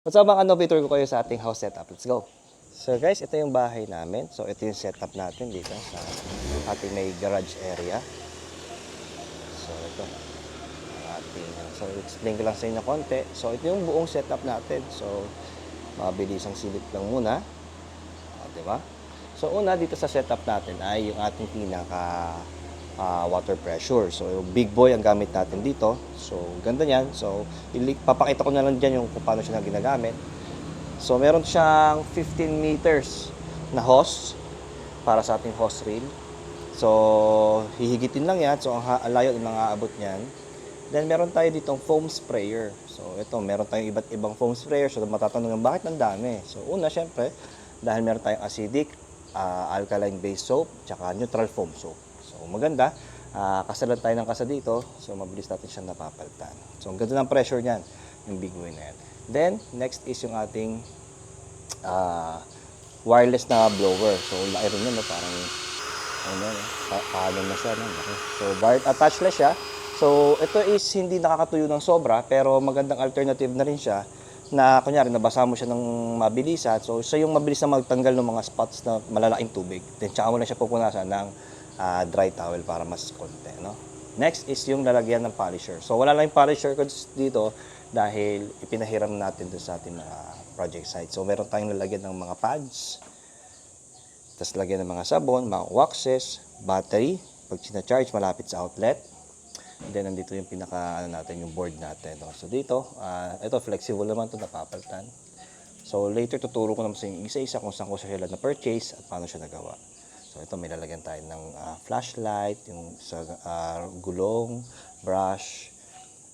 What's up mga innovator ko kayo sa ating house setup. Let's go. So guys, ito yung bahay namin. So ito yung setup natin dito sa ating may garage area. So ito ang ating, so explain ko lang sa inyo konti. So ito yung buong setup natin. So mabilis ang silip lang muna. Diba? So una dito sa setup natin ay yung ating pinaka water pressure. So yung big boy ang gamit natin dito. So ganda niyan. So papakita ko na lang dyan yung kung paano siya ginagamit. So meron siyang 15 meters na hose para sa ating hose reel. So hihigitin lang yan. So ang layo ng mga aabot niyan. Then meron tayo ditong foam sprayer. So ito, meron tayong iba't ibang foam sprayer. So matatanong bakit ang dami? So una, syempre, dahil meron tayong acidic, alkaline based soap, tsaka neutral foam soap. So maganda, kasalan tayo ng kasa dito, so mabilis natin siya napapalitan. So ang ganda ng pressure niyan, yung big boy na yan. Then, next is yung ating wireless na blower. So laki rin yun, no? Parang paano na siya. No? So wired attached na siya. So ito is hindi nakakatuyo ng sobra, pero magandang alternative na rin siya na kunyari nabasa mo siya ng mabilisan. So siya yung mabilis na magtanggal ng mga spots na malalaking tubig. Then tsaka mo lang siya pupunasan ng dry towel para mas konti, no? Next is yung lalagyan ng polisher. So wala lang yung polisher dito dahil ipinahiram natin doon sa ating mga project site. So meron tayong lalagyan ng mga pads, tapos lagyan ng mga sabon, mga waxes, battery, pag sina-charge malapit sa outlet. Then nandito yung pinaka natin, yung board natin. No? So dito, ito flexible naman 'to, napapalitan. So later tuturo ko naman sa inyo isa-isa kung saan ko siya na-purchase at paano siya nagawa. So ito may lalagyan tayo ng flashlight, yung sa gulong, brush,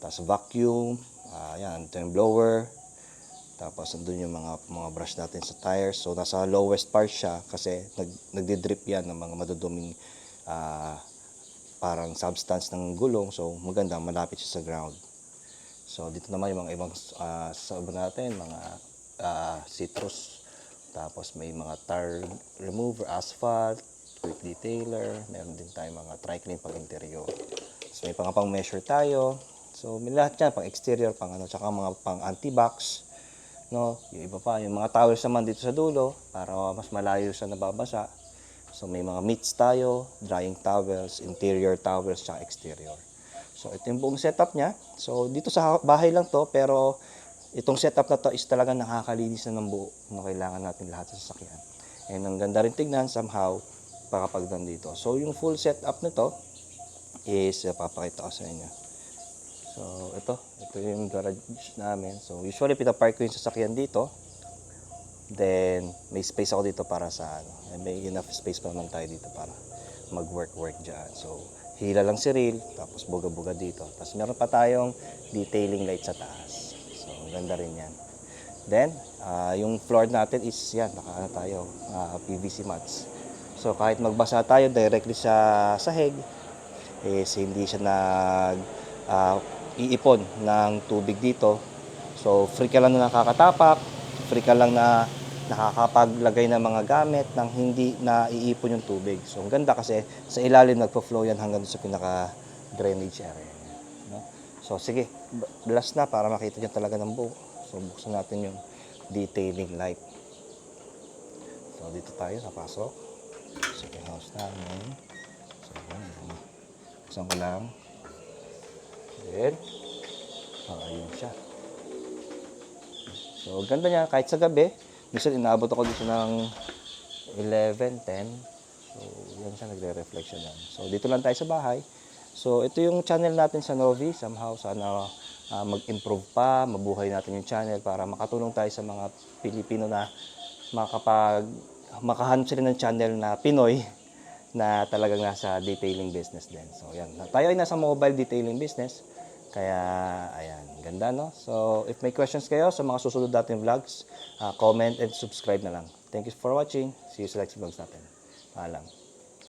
tapos vacuum, yan, ito yung blower. Tapos andun yung mga brush natin sa tires. So nasa lowest part siya kasi nagdi-drip yan ng mga maduduming parang substance ng gulong. So maganda, malapit siya sa ground. So dito naman yung mga ibang sabon natin, mga citrus. Tapos may mga tar remover, asphalt, quick detailer. Meron din tayong mga tri-clean pang interior. So may pang measure tayo. So may lahat yan, pang exterior, pang ano, tsaka mga pang anti-box. No, yung iba pa, yung mga towels naman dito sa dulo para mas malayo sa nababasa. So may mga mitts tayo, drying towels, interior towels, tsaka exterior. So ito yung buong setup niya. So dito sa bahay lang to, pero itong setup na to is talagang nakakalinis na ng buo. No, kailangan natin lahat sa sasakyan. And ang ganda rin tignan somehow kapag nandito. So yung full setup nito is papakita ko sa inyo. So ito yung garage namin. So usually pinapark ko yung sasakyan dito. Then, may space ako dito para sa may enough space pa naman tayo dito para mag-work dyan. So, hila lang si reel, tapos buga-buga dito. Tapos meron pa tayong detailing light sa taas. So, ang ganda rin yan. Then, yung floor natin is yan, tayo, PVC mats. So, kahit magbasa tayo directly sa sahig, is hindi siya iipon ng tubig dito. So, free ka lang na nakakatapak, free ka lang na nakakapaglagay ng mga gamit nang hindi na iipon yung tubig. So, ang ganda kasi sa ilalim nagpo-flow yan hanggang sa pinaka-drainage area. No? So, sige, blast na para makita nyo talaga ng buo. So, buksan natin yung detailing light. So, dito tayo sa pasok. So, yung house namin. So, buksan ko lang. Then, ayun siya. So, ganda niya kahit sa gabi. Minsan inaabot ako dito ng 11, 10. So, yan siya, nagre-reflect siya lang. So, dito lang tayo sa bahay. So, ito yung channel natin sa Novi. Somehow, sana mag-improve pa, mabuhay natin yung channel para makatulong tayo sa mga Pilipino na makahanap sila ng channel na Pinoy na talagang nasa detailing business din. So, yan. Tayo ay nasa mobile detailing business. Kaya, ayan, ganda, no? So, if may questions kayo sa mga susunod natin vlogs, comment and subscribe na lang. Thank you for watching. See you sa next vlogs natin. Paalam.